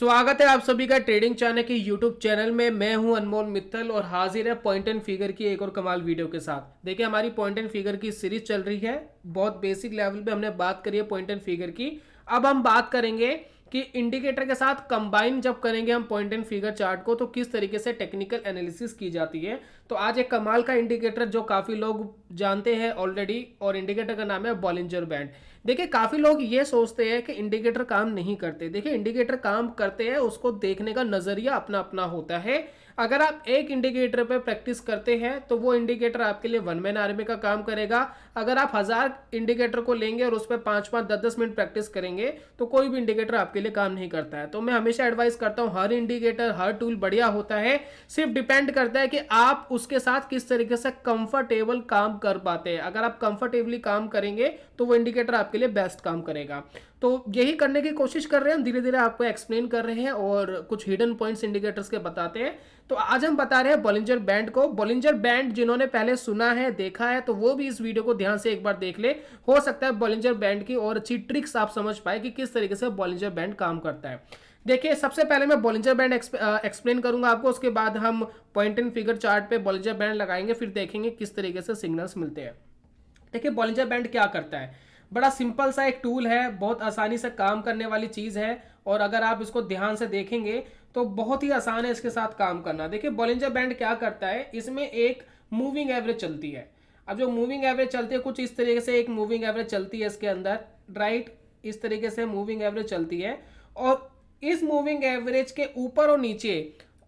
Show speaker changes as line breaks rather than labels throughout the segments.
स्वागत है आप सभी का ट्रेडिंग चैनल के यूट्यूब चैनल में। मैं हूं अनमोल मित्तल और हाजिर है पॉइंट एंड फिगर की एक और कमाल वीडियो के साथ। देखिए हमारी पॉइंट एंड फिगर की सीरीज चल रही है। बहुत बेसिक लेवल पे हमने बात करी है पॉइंट एंड फिगर की। अब हम बात करेंगे कि इंडिकेटर के साथ कंबाइन जब करेंगे हम पॉइंट एंड फिगर चार्ट को तो किस तरीके से टेक्निकल एनालिसिस की जाती है। तो आज एक कमाल का इंडिकेटर जो काफी लोग जानते हैं ऑलरेडी, और इंडिकेटर का नाम है बॉलिंजर बैंड। देखिए काफी लोग ये सोचते हैं कि इंडिकेटर काम नहीं करते। देखिए इंडिकेटर काम करते हैं, उसको देखने का नजरिया अपना अपना होता है। अगर आप एक इंडिकेटर पे प्रैक्टिस करते हैं तो वो इंडिकेटर आपके लिए वन मैन आर्मी का काम करेगा। अगर आप 1000 इंडिकेटर को लेंगे और उस पर 5-5 10-10 मिनट प्रैक्टिस करेंगे तो कोई भी इंडिकेटर आपके लिए काम नहीं करता है। तो मैं हमेशा एडवाइस करता हूं हर इंडिकेटर हर टूल बढ़िया होता है, सिर्फ डिपेंड करता है कि आप उसके साथ किस तरीके से कंफर्टेबल काम कर पाते हैं। अगर आप कंफर्टेबली काम करेंगे तो वो इंडिकेटर आपके लिए बेस्ट काम करेगा। तो यही करने की कोशिश कर रहे हैं हम, धीरे धीरे आपको एक्सप्लेन कर रहे हैं और कुछ हिडन पॉइंट्स इंडिकेटर्स के बताते हैं। तो आज हम बता रहे हैं बॉलिंजर बैंड को। बॉलिंजर बैंड जिन्होंने पहले सुना है देखा है तो वो भी इस वीडियो को ध्यान से एक बार देख ले। हो सकता है बॉलिंजर बैंड की और अच्छी ट्रिक्स आप समझ पाए कि किस तरीके से बॉलिंजर बैंड काम करता है। देखिए सबसे पहले मैं बॉलिंजर बैंड एक्सप्लेन करूंगा आपको, उसके बाद हम पॉइंट एंड फिगर चार्ट पे बॉलिंजर बैंड लगाएंगे, फिर देखेंगे किस तरीके से सिग्नल्स मिलते हैं। देखिए बॉलिंजर बैंड क्या करता है। बड़ा सिंपल सा एक टूल है, बहुत आसानी से काम करने वाली चीज है, और अगर आप इसको ध्यान से देखेंगे तो बहुत ही आसान है इसके साथ काम करना। देखिए बॉलिंजर बैंड क्या करता है, इसमें एक मूविंग एवरेज चलती है। अब जो मूविंग एवरेज चलती है कुछ इस तरीके से एक मूविंग एवरेज चलती है इसके अंदर, राइट, इस तरीके से मूविंग एवरेज चलती है। और इस मूविंग एवरेज के ऊपर और नीचे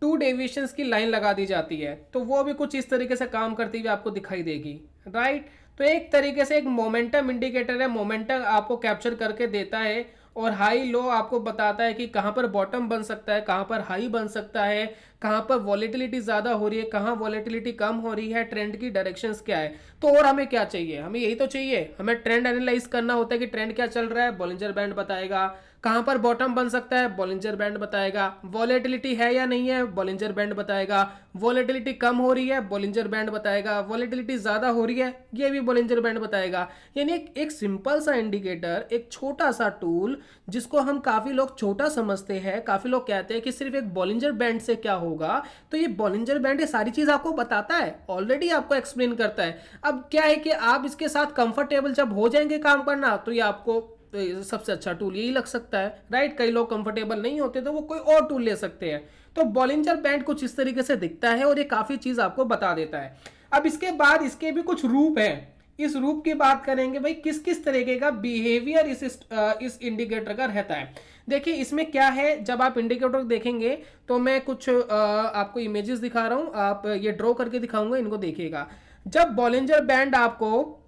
2 डेविएशंस की लाइन लगा दी जाती है, तो वो भी कुछ इस तरीके से काम करती हुई आपको दिखाई देगी, राइट। तो एक तरीके से एक मोमेंटम इंडिकेटर है, मोमेंटम आपको कैप्चर करके देता है और हाई लो आपको बताता है कि कहां पर बॉटम बन सकता है, कहां पर हाई बन सकता है, कहां पर वॉलेटिलिटी ज्यादा हो रही है, कहां वॉलेटिलिटी कम हो रही है, ट्रेंड की डायरेक्शंस क्या है। तो और हमें क्या चाहिए, हमें यही तो चाहिए, हमें ट्रेंड एनालाइज करना होता है कि ट्रेंड क्या चल रहा है, बॉलिंजर बैंड बताएगा। कहां पर बॉटम बन सकता है, बॉलिंजर बैंड बताएगा। वॉलेटिलिटी है या नहीं है, बॉलिंजर बैंड बताएगा। वॉलेटिलिटी कम हो रही है, बॉलिंजर बैंड बताएगा। वॉलेटिलिटी ज्यादा हो रही है, ये भी बॉलिंजर बैंड बताएगा। यानी एक सिंपल सा इंडिकेटर, एक छोटा सा टूल जिसको हम काफी लोग छोटा समझते हैं। काफी लोग कहते हैं कि सिर्फ एक बॉलिंजर बैंड से क्या होगा, तो ये बॉलिंजर बैंड ये सारी चीज आपको बताता है, ऑलरेडी आपको एक्सप्लेन करता है। अब क्या है कि आप इसके साथ कंफर्टेबल जब हो जाएंगे काम करना तो ये आपको तो सबसे अच्छा टूल यही लग सकता है, राइट। कई लोग कंफर्टेबल नहीं होते तो वो कोई और टूल ले सकते हैं। तो बॉलिंजर बैंड कुछ इस तरीके से दिखता है और ये काफी चीज आपको बता देता है। अब इसके बाद इसके भी कुछ रूप है, इस रूप की बात करेंगे भाई किस किस तरीके का बिहेवियर इस इंडिकेटर का रहता है। देखिए इसमें क्या है, जब आप इंडिकेटर देखेंगे तो मैं कुछ आपको इमेजेस दिखा रहा हूं, आप ये ड्रॉ करके दिखाऊंगा, इनको देखिएगा। जब बॉलिंजर बैंड आपको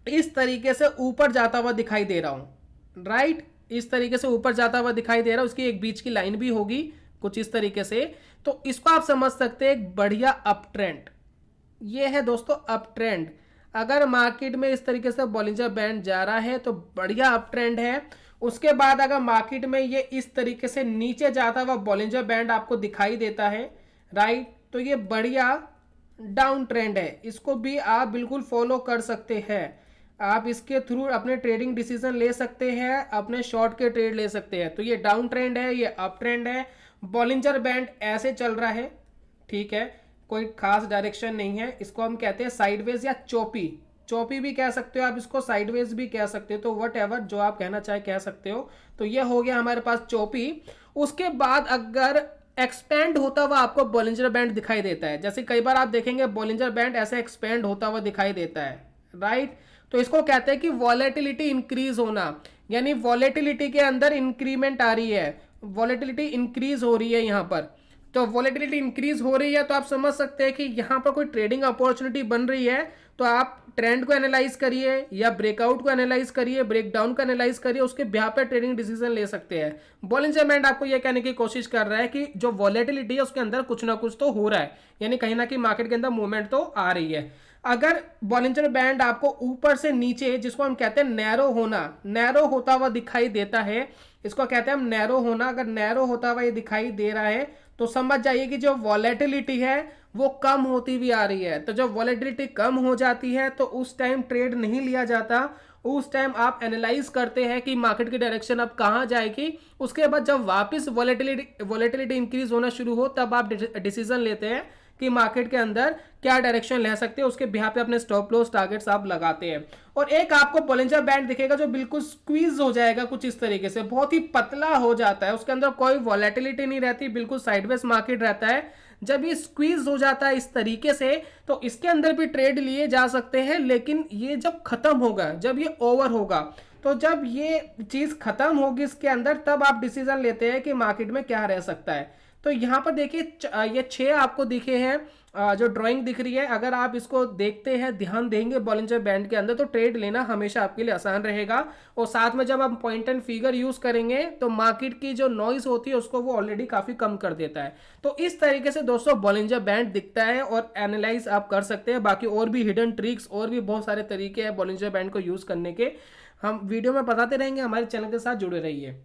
इस तरीके से ऊपर जाता हुआ दिखाई दे रहा हूं, राइट, इस तरीके से ऊपर जाता हुआ दिखाई दे रहा है, उसकी एक बीच की लाइन भी होगी कुछ इस तरीके से, तो इसको आप समझ सकते हैं एक बढ़िया अप ट्रेंड। ये है दोस्तों अप ट्रेंड। अगर मार्केट में इस तरीके से बॉलिंजर बैंड जा रहा है तो बढ़िया अप ट्रेंड है। उसके बाद अगर मार्केट में ये इस तरीके से नीचे जाता हुआ बॉलिंजर बैंड आपको दिखाई देता है, राइट, तो ये बढ़िया डाउन ट्रेंड है। इसको भी आप बिल्कुल फॉलो कर सकते हैं। आप इसके थ्रू अपने ट्रेडिंग डिसीजन ले सकते हैं, अपने शॉर्ट के ट्रेड ले सकते हैं। तो ये डाउन ट्रेंड है, ये अप ट्रेंड है। बॉलिंजर बैंड ऐसे चल रहा है, ठीक है, कोई खास डायरेक्शन नहीं है। इसको हम कहते हैं साइडवेज या चौपी, चौपी भी कह सकते हो आप, इसको साइडवेज भी कह सकते हो, तो वट एवर जो आप कहना चाहे कह सकते हो। तो ये हो गया हमारे पास चौपी। उसके बाद अगर एक्सपेंड होता हुआ आपको बॉलिंजर बैंड दिखाई देता है, जैसे कई बार आप देखेंगे बॉलिंजर बैंड ऐसे एक्सपेंड होता हुआ दिखाई देता है, राइट, तो इसको कहते हैं कि वॉलेटिलिटी इंक्रीज होना, यानी वॉलेटिलिटी के अंदर इंक्रीमेंट आ रही है, वॉलेटिलिटी इंक्रीज हो रही है यहां पर। तो वॉलेटिलिटी इंक्रीज हो रही है तो आप समझ सकते हैं कि यहां पर कोई ट्रेडिंग अपॉर्चुनिटी बन रही है। तो आप ट्रेंड को एनालाइज करिए या ब्रेकआउट को एनालाइज करिए, ब्रेकडाउन को एनालाइज करिए, उसके ब्याह पे ट्रेडिंग डिसीजन ले सकते हैं। बॉलिंजर बैंड आपको यह कहने की कोशिश कर रहा है कि जो वॉलेटिलिटी है उसके अंदर कुछ ना कुछ तो हो रहा है, यानी कहीं ना कहीं मार्केट के अंदर मूवमेंट तो आ रही है। अगर बॉलिंजर बैंड आपको ऊपर से नीचे, जिसको हम कहते हैं नैरो होना, नैरो होता हुआ दिखाई देता है, इसको कहते हैं हम नैरो होना, अगर नैरो होता हुआ ये दिखाई दे रहा है तो समझ जाइए कि जो वॉलेटिलिटी है वो कम होती हुई आ रही है। तो जब वॉलेटिलिटी कम हो जाती है तो उस टाइम ट्रेड नहीं लिया जाता, उस टाइम आप एनालाइज करते हैं कि मार्केट की डायरेक्शन अब कहाँ जाएगी। उसके बाद जब वापस वॉलेटिलिटी इंक्रीज होना शुरू हो तब आप डिसीजन लेते हैं कि मार्केट के अंदर क्या डायरेक्शन ले सकते हैं, उसके बिहाफ पे अपने स्टॉप लॉस टारगेट्स आप लगाते हैं। और एक आपको बॉलिंजर बैंड दिखेगा जो बिल्कुल स्क्वीज हो जाएगा कुछ इस तरीके से, बहुत ही पतला हो जाता है, उसके अंदर कोई वॉलेटिलिटी नहीं रहती, बिल्कुल साइडवेज मार्केट रहता है। जब ये स्क्वीज हो जाता है इस तरीके से तो इसके अंदर भी ट्रेड लिए जा सकते हैं, लेकिन ये जब खत्म होगा, जब ये ओवर होगा, तो जब ये चीज खत्म होगी इसके अंदर, तब आप डिसीजन लेते हैं कि मार्केट में क्या रह सकता है। तो यहां पर देखिए ये 6 आपको दिखे हैं, जो ड्राइंग दिख रही है, अगर आप इसको देखते हैं, ध्यान देंगे बॉलिंजर बैंड के अंदर, तो ट्रेड लेना हमेशा आपके लिए आसान रहेगा। और साथ में जब आप पॉइंट एंड फिगर यूज करेंगे तो मार्केट की जो नॉइज होती है उसको वो ऑलरेडी काफी कम कर देता है। तो इस तरीके से दोस्तों बॉलिंजर बैंड दिखता है और एनालाइज आप कर सकते हैं। बाकी और भी हिडन ट्रिक्स और भी बहुत सारे तरीके हैं बॉलिंजर बैंड को यूज करने के, हम वीडियो में बताते रहेंगे, हमारे चैनल के साथ जुड़े रहिए।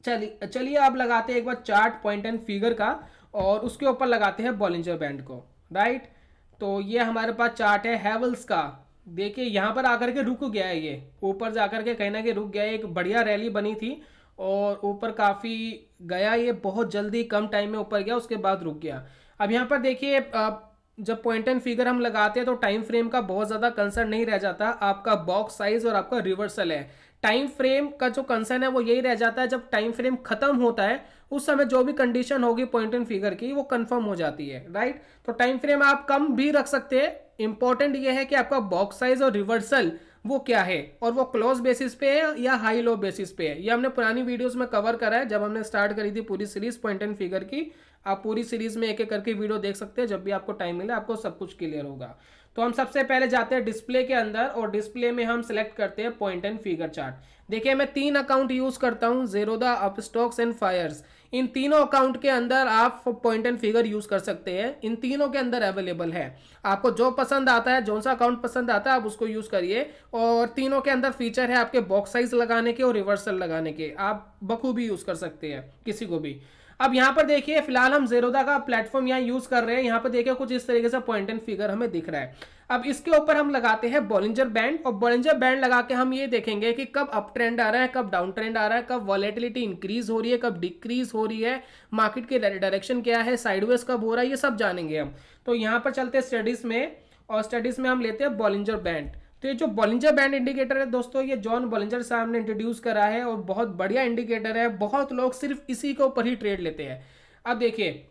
चलिए आप लगाते हैं एक bar chart point and figure का और उसके ऊपर लगाते हैं बॉलिंजर बैंड को, राइट। तो ये हमारे पास चार्ट है हैवेल्स का। देखिए यहाँ पर आकर के रुक गया है, ये ऊपर जाकर के कहीं ना कहीं रुक गया है। एक बढ़िया रैली बनी थी और ऊपर काफ़ी गया, ये बहुत जल्दी कम टाइम में ऊपर गया, उसके बाद रुक गया। अब यहाँ पर देखिए जब पॉइंट एंड फिगर हम लगाते हैं तो टाइम फ्रेम का बहुत ज़्यादा कंसर्न नहीं रह जाता, आपका बॉक्स साइज और आपका रिवर्सल है। टाइम फ्रेम का जो कंसर्न है वो यही रह जाता है, जब टाइम फ्रेम खत्म होता है उस समय जो भी कंडीशन होगी पॉइंट एंड फिगर की वो कंफर्म हो जाती है, राइट। तो टाइम फ्रेम आप कम भी रख सकते हैं, इंपॉर्टेंट ये है कि आपका बॉक्स साइज और रिवर्सल वो क्या है, और वो क्लोज बेसिस पे है या हाई लो बेसिस पे है। ये हमने पुरानी वीडियोस में कवर करा है, जब हमने स्टार्ट करी थी पूरी सीरीज पॉइंट एंड फिगर की। आप पूरी सीरीज में एक एक करके वीडियो देख सकते हैं, जब भी आपको टाइम मिले आपको सब कुछ क्लियर होगा। तो हम सबसे पहले जाते हैं डिस्प्ले के अंदर और डिस्प्ले में हम सिलेक्ट करते हैं पॉइंट एंड फिगर चार्ट। देखिए मैं 3 अकाउंट यूज करता हूं, ज़ेरोधा, अपस्टॉक्स एंड फायर्स। इन तीनों अकाउंट के अंदर आप पॉइंट एंड फिगर यूज कर सकते हैं, इन तीनों के अंदर अवेलेबल है। आपको जो पसंद आता है, जो सा अकाउंट पसंद आता है आप उसको यूज करिए। और तीनों के अंदर फीचर है आपके बॉक्स साइज लगाने के और रिवर्सल लगाने के, आप बखूबी यूज कर सकते हैं किसी को भी। अब यहाँ पर देखिए फिलहाल हम ज़ेरोधा का प्लेटफॉर्म यहाँ यूज कर रहे हैं। यहाँ पर देखिए कुछ इस तरीके से पॉइंट एंड फिगर हमें दिख रहा है। अब इसके ऊपर हम लगाते हैं बॉलिंजर बैंड, और बॉलिंजर बैंड लगा के हम ये देखेंगे कि कब अप ट्रेंड आ रहा है, कब डाउन ट्रेंड आ रहा है, कब वॉलेटिलिटी इंक्रीज हो रही है, कब डिक्रीज हो रही है, मार्केट की डायरेक्शन क्या है, साइडवेज कब हो रहा है, ये सब जानेंगे हम। तो यहाँ पर चलते हैं स्टडीज में, और स्टडीज में हम लेते हैं बॉलिंजर बैंड। तो ये जो बॉलिंजर बैंड इंडिकेटर है दोस्तों, ये जॉन बॉलिंजर साहब ने इंट्रोड्यूस करा है और बहुत बढ़िया इंडिकेटर है। बहुत लोग सिर्फ इसी के ऊपर ही ट्रेड लेते हैं। अब देखिए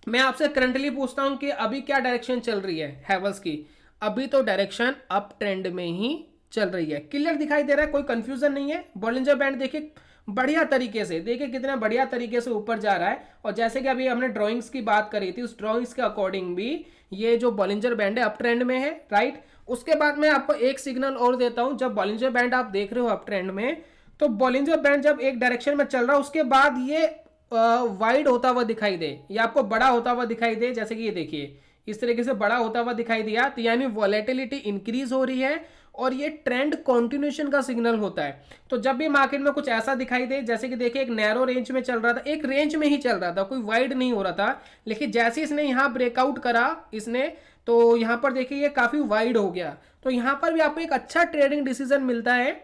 मैं आपसे करंटली पूछता हूं कि अभी क्या डायरेक्शन चल रही है हैवेल्स की। अभी तो डायरेक्शन अप ट्रेंड में ही चल रही है, क्लियर दिखाई दे रहा है, कोई कंफ्यूजन नहीं है। बॉलिंजर बैंड देखिए बढ़िया तरीके से, देखिए कितना बढ़िया तरीके से ऊपर जा रहा है। और जैसे कि अभी हमने ड्राइंग्स की बात करी थी, उस ड्राइंग्स के अकॉर्डिंग भी ये जो बॉलिंजर बैंड है अप ट्रेंड में है, राइट। उसके बाद मैं आपको एक सिग्नल और देता हूं, जब बॉलिंजर बैंड आप देख रहे हो अप ट्रेंड में, तो बॉलिंजर बैंड जब एक डायरेक्शन में चल रहा है उसके बाद ये वाइड होता हुआ दिखाई दे या आपको बड़ा होता हुआ दिखाई दे, जैसे कि ये देखिए इस तरीके से बड़ा होता हुआ दिखाई दिया, तो यानी वॉलेटिलिटी इंक्रीज हो रही है और ये ट्रेंड कंटिन्यूएशन का सिग्नल होता है। तो जब भी मार्केट में कुछ ऐसा दिखाई दे, जैसे कि देखिए एक नैरो रेंज में चल रहा था, एक रेंज में ही चल रहा था, कोई वाइड नहीं हो रहा था, लेकिन जैसे इसने यहाँ ब्रेकआउट करा इसने, तो यहाँ पर देखिए ये काफी वाइड हो गया। तो यहाँ पर भी आपको एक अच्छा ट्रेडिंग डिसीजन मिलता है,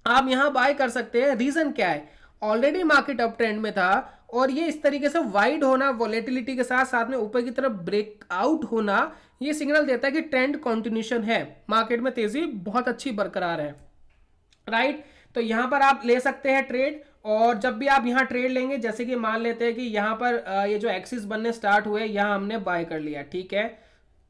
आप यहाँ बाय कर सकते हैं। रीजन क्या है, ऑलरेडी मार्केट अप ट्रेंड में था और ये इस तरीके से वाइड होना वॉलेटिलिटी के साथ साथ में ऊपर की तरफ ब्रेकआउट होना, ये सिग्नल देता है कि ट्रेंड कंटिन्यूएशन है, मार्केट में तेजी बहुत अच्छी बरकरार है, राइट। तो यहां पर आप ले सकते हैं ट्रेड। और जब भी आप यहां ट्रेड लेंगे, जैसे कि मान लेते हैं कि यहां पर ये जो एक्सिस बनने स्टार्ट हुए, यहां हमने बाय कर लिया, ठीक है।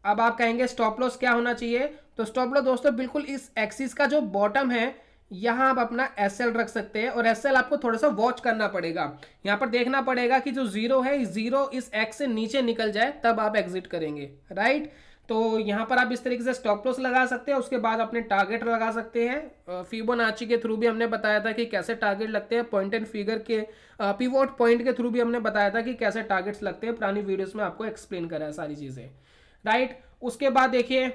अब आप कहेंगे स्टॉप लॉस क्या होना चाहिए, तो स्टॉप लॉस दोस्तों बिल्कुल इस एक्सिस का जो बॉटम है यहां आप अपना एसएल रख सकते हैं, और एसएल आपको थोड़ा सा वॉच करना पड़ेगा। यहां पर देखना पड़ेगा कि जो जीरो है, जीरो इस एक्स से नीचे निकल जाए, तब आप एग्जिट करेंगे, राइट। तो यहां पर आप इस तरीके से स्टॉप लॉस लगा सकते हैं, उसके बाद अपने टारगेट लगा सकते हैं। फिबोनाची के थ्रू भी हमने बताया था कि कैसे टारगेट लगते हैं, पॉइंट एंड फिगर के पिवोट पॉइंट के थ्रू भी हमने बताया था कि कैसे टारगेट्स लगते हैं, पुरानी वीडियोस में आपको एक्सप्लेन करा है सारी चीजें, राइट। उसके बाद देखिए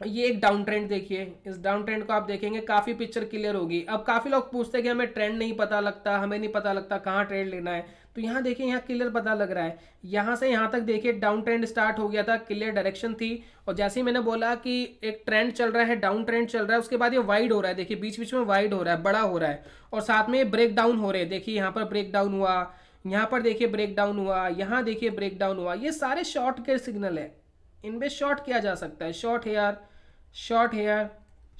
ये एक डाउन ट्रेंड, देखिए इस डाउन ट्रेंड को आप देखेंगे काफी पिक्चर क्लियर होगी। अब काफी लोग पूछते हैं कि हमें ट्रेंड नहीं पता लगता, हमें नहीं पता लगता कहाँ ट्रेड लेना है, तो यहाँ देखिए यहाँ क्लियर पता लग रहा है, यहाँ से यहाँ तक देखिए डाउन ट्रेंड स्टार्ट हो गया था, क्लियर डायरेक्शन थी। और जैसे ही मैंने बोला कि एक ट्रेंड चल रहा है, डाउन ट्रेंड चल रहा है, उसके बाद ये वाइड हो रहा है, देखिए बीच बीच में वाइड हो रहा है, बड़ा हो रहा है, और साथ में ब्रेक डाउन हो रहे हैं। देखिए यहाँ पर ब्रेक डाउन हुआ, यहाँ पर देखिए ब्रेक डाउन हुआ, यहाँ देखिए ब्रेक डाउन हुआ। ये सारे शॉर्ट के सिग्नल है, इनमें शॉर्ट किया जा सकता है, short hair, short hair,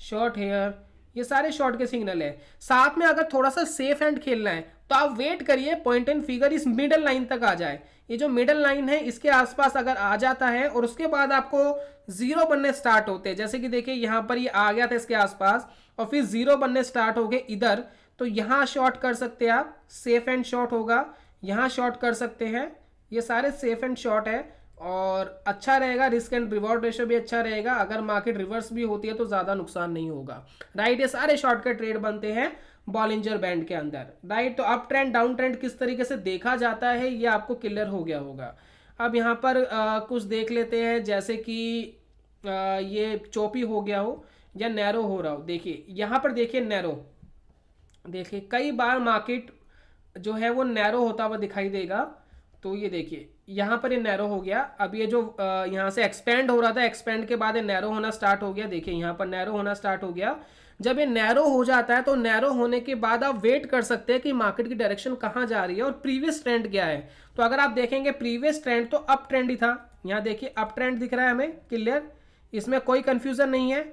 short hair, ये सारे शॉर्ट के सिग्नल है। साथ में अगर थोड़ा सा सेफ एंड खेलना है तो आप वेट करिए पॉइंट एंड फिगर इस मिडल लाइन तक आ जाए। ये जो मिडल लाइन है इसके आसपास अगर आ जाता है और उसके बाद आपको जीरो बनने स्टार्ट होते हैं, जैसे कि देखिए यहाँ पर ये आ गया था इसके आसपास और फिर जीरो बनने स्टार्ट हो गए इधर, तो यहाँ शॉर्ट कर सकते हैं आप, सेफ एंड शॉर्ट होगा, यहाँ शॉर्ट कर सकते हैं। ये सारे सेफ एंड शॉर्ट है और अच्छा रहेगा, रिस्क एंड रिवॉर्ड रेशियो भी अच्छा रहेगा। अगर मार्केट रिवर्स भी होती है तो ज़्यादा नुकसान नहीं होगा, राइट। ये सारे शॉर्ट के ट्रेड बनते हैं बॉलिंजर बैंड के अंदर, राइट। तो अप ट्रेंड डाउन ट्रेंड किस तरीके से देखा जाता है ये आपको क्लियर हो गया होगा। अब यहाँ पर कुछ देख लेते हैं, जैसे कि ये चौपी हो गया हो या नैरो हो रहा हो। देखिए यहाँ पर देखिए नैरो, देखिए कई बार मार्केट जो है वो नैरो होता हुआ दिखाई देगा। तो ये देखिए यहाँ पर ये नैरो हो गया। अब ये जो यहाँ से एक्सपेंड हो रहा था, एक्सपेंड के बाद ये नैरो होना स्टार्ट हो गया। देखिए यहाँ पर नैरो होना स्टार्ट हो गया। जब ये नैरो हो जाता है तो नैरो होने के बाद आप वेट कर सकते हैं कि मार्केट की डायरेक्शन कहाँ जा रही है और प्रीवियस ट्रेंड क्या है। तो अगर आप देखेंगे प्रीवियस ट्रेंड तो अप ट्रेंड ही था। यहाँ देखिए अप ट्रेंड दिख रहा है हमें क्लियर, इसमें कोई कंफ्यूजन नहीं है,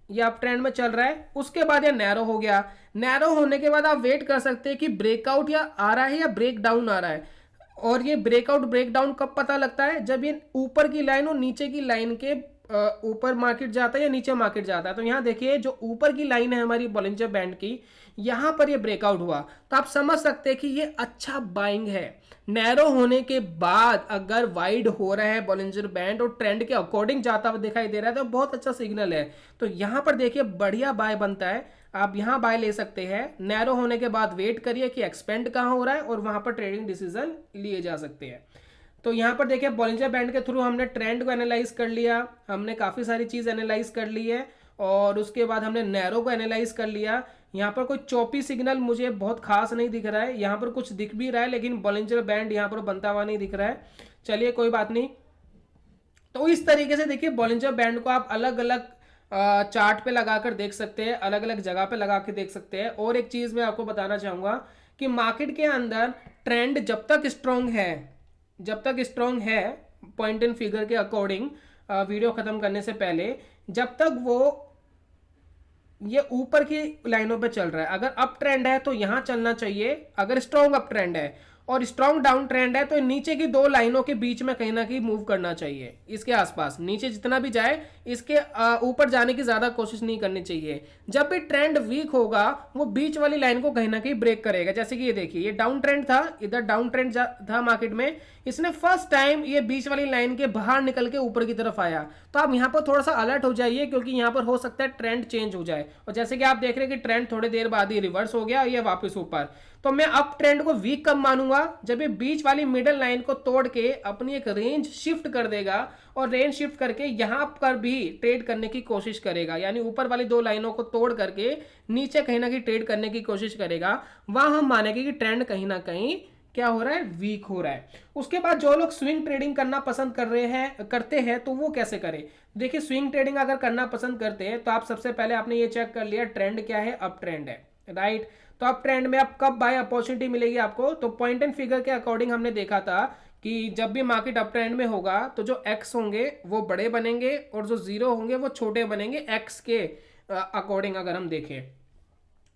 ये अप ट्रेंड में चल रहा है। उसके बाद ये नैरो हो गया। नैरो होने के बाद आप वेट कर सकते हैं कि ब्रेकआउट या आ रहा है या ब्रेक डाउन आ रहा है। और ये ब्रेकआउट ब्रेक डाउन कब पता लगता है, जब ये ऊपर की लाइन और नीचे की लाइन के ऊपर मार्केट जाता है या नीचे मार्केट जाता है। तो यहाँ देखिए जो ऊपर की लाइन है हमारी बॉलिंजर बैंड की, यहाँ पर ये ब्रेकआउट हुआ तो आप समझ सकते हैं कि ये अच्छा बाइंग है। नैरो होने के बाद अगर वाइड हो रहा है बॉलिंजर बैंड और ट्रेंड के अकॉर्डिंग जाता हुआ दिखाई दे रहा है तो बहुत अच्छा सिग्नल है। तो यहाँ पर देखिए बढ़िया बाय बनता है, आप यहाँ बाय ले सकते हैं। नैरो होने के बाद वेट करिए कि एक्सपेंड कहाँ हो रहा है और वहाँ पर ट्रेडिंग डिसीजन लिए जा सकते हैं। तो यहाँ पर देखिए बॉलिंजर बैंड के थ्रू हमने ट्रेंड को एनालाइज कर लिया, हमने काफ़ी सारी चीज़ एनालाइज कर ली है और उसके बाद हमने नैरो को एनालाइज कर लिया। यहाँ पर कोई चौपी सिग्नल मुझे बहुत खास नहीं दिख रहा है, यहाँ पर कुछ दिख भी रहा है लेकिन बॉलिंजर बैंड यहाँ पर बनता हुआ नहीं दिख रहा है। चलिए कोई बात नहीं। तो इस तरीके से देखिए बॉलिंजर बैंड को आप अलग अलग चार्ट पे लगाकर देख सकते हैं, अलग अलग जगह पे लगा के देख सकते हैं। और एक चीज़ मैं आपको बताना चाहूँगा कि मार्केट के अंदर ट्रेंड जब तक स्ट्रॉन्ग है पॉइंट एंड फिगर के अकॉर्डिंग, वीडियो ख़त्म करने से पहले, जब तक वो ये ऊपर की लाइनों पे चल रहा है, अगर अप ट्रेंड है तो यहाँ चलना चाहिए। अगर स्ट्रॉन्ग अप ट्रेंड है और स्ट्रॉन्ग डाउन ट्रेंड है तो नीचे की दो लाइनों के बीच में कहीं ना कहीं मूव करना चाहिए, इसके आसपास नीचे जितना भी जाए इसके ऊपर जाने की ज़्यादा कोशिश नहीं करनी चाहिए। जब भी ट्रेंड वीक होगा वो बीच वाली लाइन को कहीं ना कहीं ब्रेक करेगा। जैसे कि ये देखिए ये डाउन ट्रेंड था, इधर डाउन ट्रेंड था मार्केट में, इसने फर्स्ट टाइम ये बीच वाली लाइन के बाहर निकल के ऊपर की तरफ आया। तो आप यहाँ पर थोड़ा सा अलर्ट हो जाइए क्योंकि यहाँ पर हो सकता है ट्रेंड चेंज हो जाए। और जैसे कि आप देख रहे हैं कि ट्रेंड थोड़ी देर बाद ही रिवर्स हो गया, ये वापस ऊपर। तो मैं अप ट्रेंड को वीक कब मानूंगा, जब ये बीच वाली मिडल लाइन को तोड़ के अपनी एक रेंज शिफ्ट कर देगा और रेंज शिफ्ट करके यहाँ पर भी ट्रेड करने की कोशिश करेगा, यानी ऊपर वाली दो लाइनों को तोड़ करके नीचे कहीं ना कहीं ट्रेड करने की कोशिश करेगा। वहां हम मानेंगे कि ट्रेंड कहीं ना कहीं क्या हो रहा है, वीक हो रहा है। उसके बाद जो लोग स्विंग ट्रेडिंग करना पसंद करते हैं तो वो कैसे करें। देखिए स्विंग ट्रेडिंग अगर करना पसंद करते हैं तो आप सबसे पहले आपने ये चेक कर लिया ट्रेंड क्या है, अप ट्रेंड है, राइट। तो अप ट्रेंड में आप कब बाय अपॉर्चुनिटी मिलेगी आपको, तो पॉइंट एंड फिगर के अकॉर्डिंग हमने देखा था कि जब भी मार्केट अप ट्रेंड में होगा तो जो एक्स होंगे वो बड़े बनेंगे और जो जीरो होंगे वो छोटे बनेंगे एक्स के अकॉर्डिंग अगर हम देखें,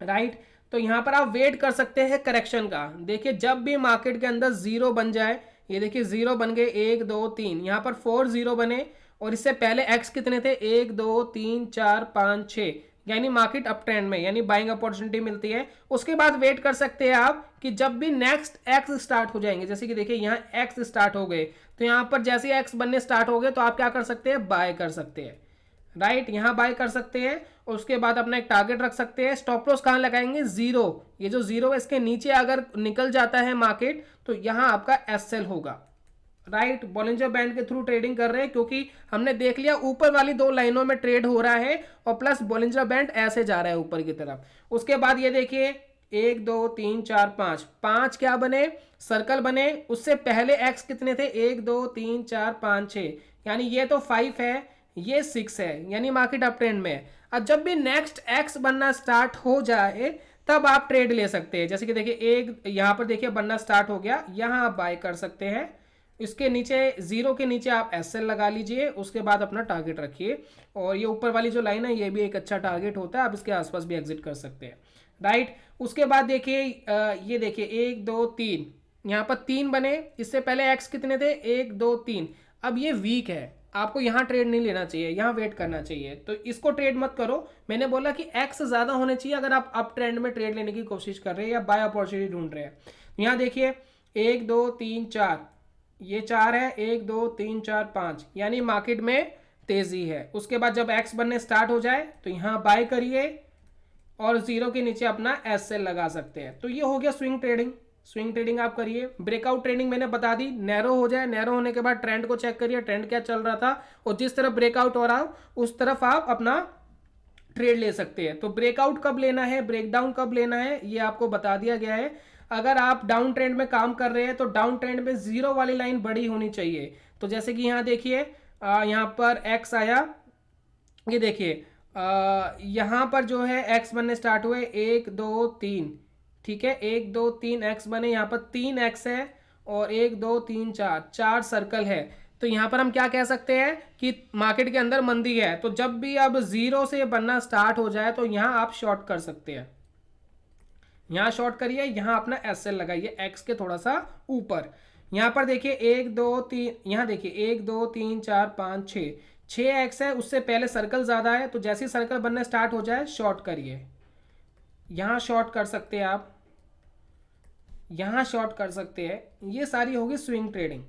राइट। तो यहाँ पर आप वेट कर सकते हैं करेक्शन का। देखिए जब भी मार्केट के अंदर जीरो बन जाए, ये देखिए जीरो बन गए 1 2 3, यहाँ पर 4 जीरो बने और इससे पहले एक्स कितने थे 1 2 3 4 5 6, यानी मार्केट अप ट्रेंड में, यानी बाइंग अपॉर्चुनिटी मिलती है। उसके बाद वेट कर सकते हैं आप कि जब भी नेक्स्ट एक्स स्टार्ट हो जाएंगे, जैसे कि देखिए यहाँ एक्स स्टार्ट हो गए तो यहाँ पर जैसे एक्स बनने स्टार्ट हो गए तो आप क्या कर सकते हैं, बाय कर सकते हैं, राइट। यहाँ बाय कर सकते हैं और उसके बाद अपना एक टारगेट रख सकते हैं। स्टॉप लॉस कहाँ लगाएंगे, जीरो, ये जो जीरो है इसके नीचे अगर निकल जाता है मार्केट तो यहाँ आपका एसएल होगा, राइट। बॉलिंजर बैंड के थ्रू ट्रेडिंग कर रहे हैं क्योंकि हमने देख लिया ऊपर वाली दो लाइनों में ट्रेड हो रहा है और प्लस बॉलिंजर बैंड ऐसे जा रहा है ऊपर की तरफ। उसके बाद ये देखिए 1 2 3 4 5, 5 क्या बने, सर्कल बने। उससे पहले एक्स कितने थे, 1 2 3 4 5 6, यानी ये तो 5 है, ये 6 है, यानी मार्केट अप ट्रेंड में है। अब जब भी नेक्स्ट एक्स बनना स्टार्ट हो जाए तब आप ट्रेड ले सकते हैं। जैसे कि देखिए एक यहाँ पर देखिए बनना स्टार्ट हो गया, यहाँ आप बाय कर सकते हैं। इसके नीचे जीरो के नीचे आप एसएल लगा लीजिए, उसके बाद अपना टारगेट रखिए। और ये ऊपर वाली जो लाइन है ये भी एक अच्छा टारगेट होता है, आप इसके आसपास भी एग्जिट कर सकते हैं, राइट। उसके बाद देखिए ये देखिए 1 2 3, यहाँ पर 3 बने। इससे पहले एक्स कितने थे, 1 2 3। अब ये वीक है, आपको यहाँ ट्रेड नहीं लेना चाहिए, यहाँ वेट करना चाहिए। तो इसको ट्रेड मत करो। मैंने बोला कि एक्स ज़्यादा होने चाहिए अगर आप अप ट्रेंड में ट्रेड लेने की कोशिश कर रहे हैं या बाय अपॉर्चुनिटी ढूंढ रहे हैं। यहाँ देखिए 1 2 3 4, ये 4 है, 1 2 3 4 5, यानी मार्केट में तेजी है। उसके बाद जब एक्स बनने स्टार्ट हो जाए तो यहाँ बाय करिए और जीरो के नीचे अपना एसएल लगा सकते हैं। तो ये हो गया स्विंग ट्रेडिंग। स्विंग ट्रेडिंग आप करिए। ब्रेकआउट ट्रेडिंग मैंने बता दी, नैरो हो जाए, नैरो होने के बाद ट्रेंड को चेक करिए, ट्रेंड क्या चल रहा था, और जिस तरफ ब्रेकआउट हो रहा उस तरफ आप अपना ट्रेड ले सकते हैं। तो ब्रेकआउट कब लेना है, ब्रेकडाउन कब लेना है, ये आपको बता दिया गया है। अगर आप डाउन ट्रेंड में काम कर रहे हैं तो डाउन ट्रेंड में जीरो वाली लाइन बड़ी होनी चाहिए। तो जैसे कि यहाँ देखिए यहाँ पर एक्स आया, ये देखिए यहाँ पर जो है एक्स बनने स्टार्ट हुए 1 2 3, ठीक है, 1 2 3 एक्स बने। यहाँ पर 3 एक्स है और 1 2 3 4, 4 सर्कल है। तो यहाँ पर हम क्या कह सकते हैं कि मार्केट के अंदर मंदी है। तो जब भी अब जीरो से बनना स्टार्ट हो जाए तो यहाँ आप शॉर्ट कर सकते हैं, यहाँ शॉर्ट करिए, यहाँ अपना एसएल लगाइए एक्स के थोड़ा सा ऊपर। यहाँ पर देखिए 1 2 3, यहाँ देखिए 1 2 3 4 5 6, 6 एक्स है, उससे पहले सर्कल ज़्यादा है। तो जैसे ही सर्कल बनना स्टार्ट हो जाए शॉर्ट करिए, यहाँ शॉर्ट कर सकते हैं आप, यहाँ शॉर्ट कर सकते हैं। ये सारी होगी स्विंग ट्रेडिंग।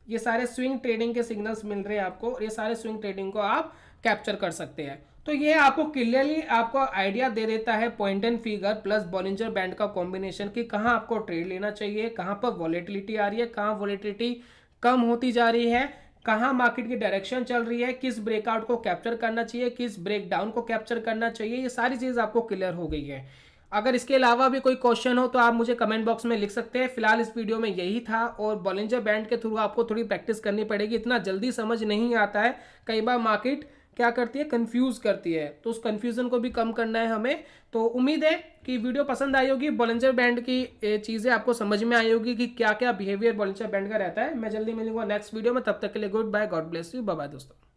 ये सारे स्विंग ट्रेडिंग के सिग्नल्स मिल रहे हैं आपको, और ये सारे स्विंग ट्रेडिंग को आप कैप्चर कर सकते हैं। तो ये आपको क्लियरली आपको आइडिया दे देता है point and figure plus Bollinger band का कॉम्बिनेशन कि कहाँ आपको ट्रेड लेना चाहिए, कहाँ पर वॉलेटिलिटी आ रही है, कहाँ वॉलेटिलिटी कम होती जा रही है, कहाँ मार्केट की डायरेक्शन चल रही है, किस ब्रेकआउट को कैप्चर करना चाहिए, किस ब्रेकडाउन को कैप्चर करना चाहिए। ये सारी चीज़ आपको क्लियर हो गई है। अगर इसके अलावा भी कोई क्वेश्चन हो तो आप मुझे कमेंट बॉक्स में लिख सकते हैं। फिलहाल इस वीडियो में यही था, और बॉलिंजर बैंड के थ्रू आपको थोड़ी प्रैक्टिस करनी पड़ेगी, इतना जल्दी समझ नहीं आता है। कई बार मार्केट क्या करती है, कंफ्यूज करती है, तो उस कंफ्यूजन को भी कम करना है हमें। तो उम्मीद है कि वीडियो पसंद आई होगी, बॉलिंजर बैंड की चीज़ें आपको समझ में आई होगी कि क्या क्या बिहेवियर बॉलिंजर बैंड का रहता है। मैं जल्दी मिलूंगा नेक्स्ट वीडियो में, तब तक के लिए good bye, god bless you, bye bye दोस्तों।